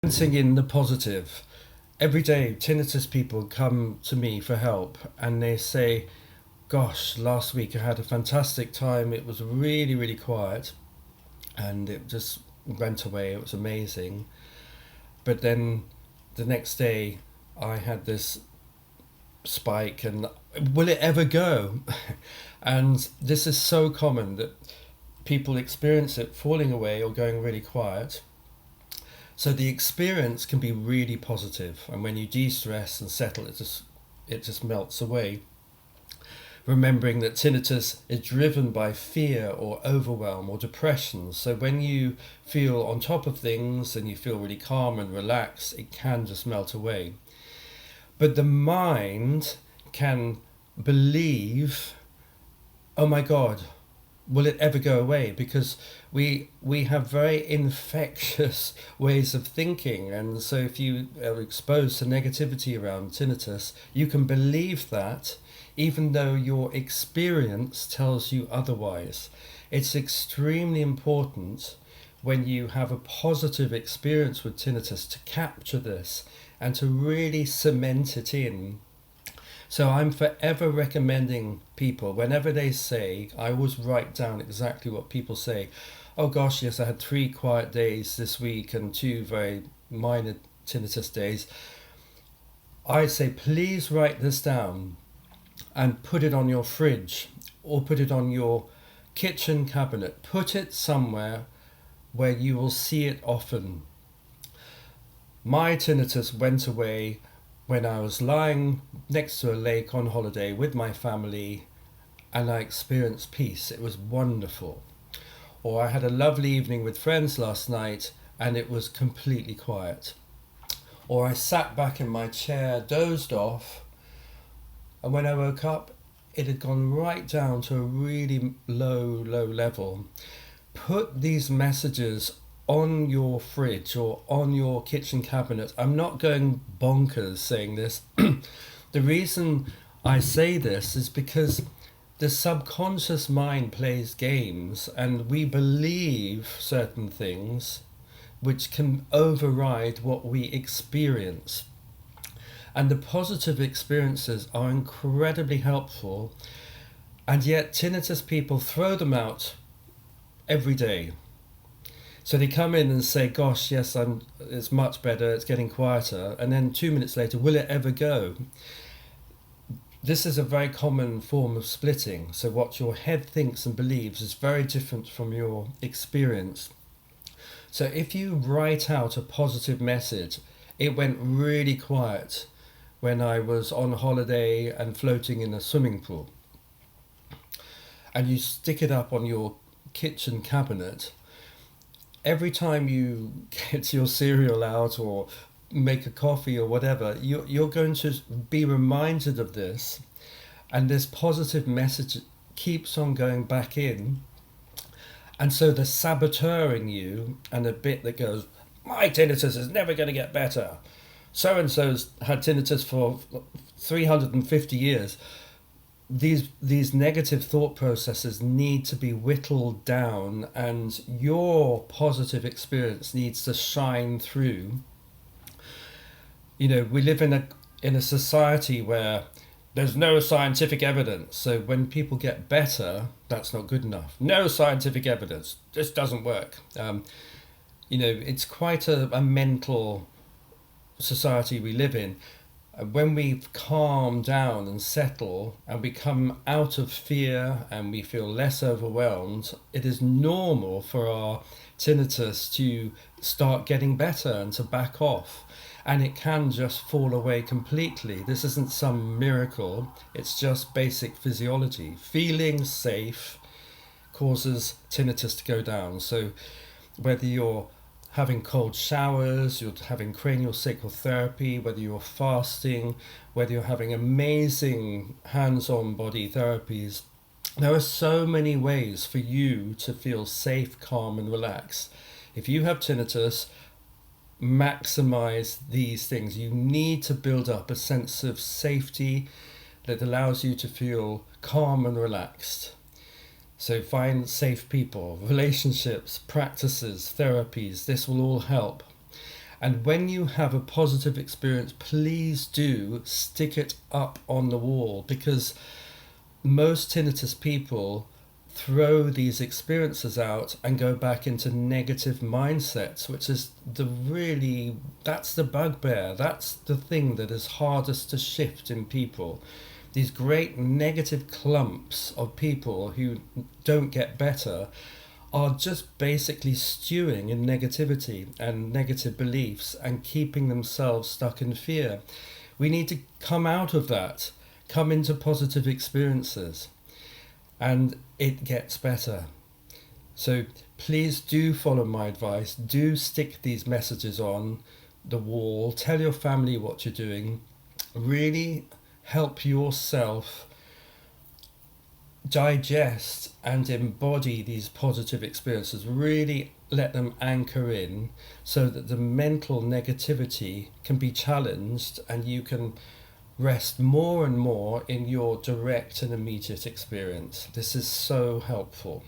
Focusing in the positive. Every day, tinnitus people come to me for help and they say, gosh, last week I had a fantastic time. It was really, really quiet and it just went away. It was amazing. But then the next day, I had this spike, and will it ever go? And this is so common that people experience it falling away or going really quiet. So the experience can be really positive, and when you de-stress and settle, it just melts away. Remembering that tinnitus is driven by fear or overwhelm or depression. So when you feel on top of things and you feel really calm and relaxed, it can just melt away. But the mind can believe, oh my God, will it ever go away? Because we have very infectious ways of thinking, and so if you are exposed to negativity around tinnitus, you can believe that even though your experience tells you otherwise. It's extremely important when you have a positive experience with tinnitus to capture this and to really cement it in. So I'm forever recommending people, whenever they say, I always write down exactly what people say. Oh gosh, yes, I had 3 quiet days this week and 2 very minor tinnitus days. I say, please write this down and put it on your fridge or put it on your kitchen cabinet. Put it somewhere where you will see it often. My tinnitus went away when I was lying next to a lake on holiday with my family and I experienced peace. It was wonderful. Or I had a lovely evening with friends last night and it was completely quiet. Or I sat back in my chair, dozed off, and when I woke up, it had gone right down to a really low level. Put these messages on your fridge or on your kitchen cabinet. I'm not going bonkers saying this. The reason I say this is because the subconscious mind plays games and we believe certain things which can override what we experience. And the positive experiences are incredibly helpful, and yet tinnitus people throw them out every day. So they come in and say, gosh, yes, it's much better, it's getting quieter, and then 2 minutes later, will it ever go? This is a very common form of splitting. So what your head thinks and believes is very different from your experience. So if you write out a positive message, it went really quiet when I was on holiday and floating in a swimming pool, and you stick it up on your kitchen cabinet, every time you get your cereal out or make a coffee or whatever, you're going to be reminded of this, and this positive message keeps on going back in. And so the saboteur in you and the bit that goes, my tinnitus is never going to get better, so-and-so's had tinnitus for 350 years. These negative thought processes need to be whittled down, and your positive experience needs to shine through. You know, we live in a society where there's no scientific evidence. So when people get better, that's not good enough. No scientific evidence. This doesn't work. It's quite a mental society we live in. When we calm down and settle and we come out of fear and we feel less overwhelmed, it is normal for our tinnitus to start getting better and to back off. And it can just fall away completely. This isn't some miracle, it's just basic physiology. Feeling safe causes tinnitus to go down. So whether you're having cold showers, you're having cranial sacral therapy, whether you're fasting, whether you're having amazing hands-on body therapies, there are so many ways for you to feel safe, calm and relaxed. If you have tinnitus, maximize these things. You need to build up a sense of safety that allows you to feel calm and relaxed. So find safe people, relationships, practices, therapies. This will all help. And when you have a positive experience, please do stick it up on the wall, because most tinnitus people throw these experiences out and go back into negative mindsets, which is that's the bugbear. That's the thing that is hardest to shift in people. These great negative clumps of people who don't get better are just basically stewing in negativity and negative beliefs and keeping themselves stuck in fear. We need to come out of that, come into positive experiences, and it gets better. So please do follow my advice. Do stick these messages on the wall. Tell your family what you're doing. Really help yourself digest and embody these positive experiences. Really let them anchor in so that the mental negativity can be challenged and you can rest more and more in your direct and immediate experience. This is so helpful.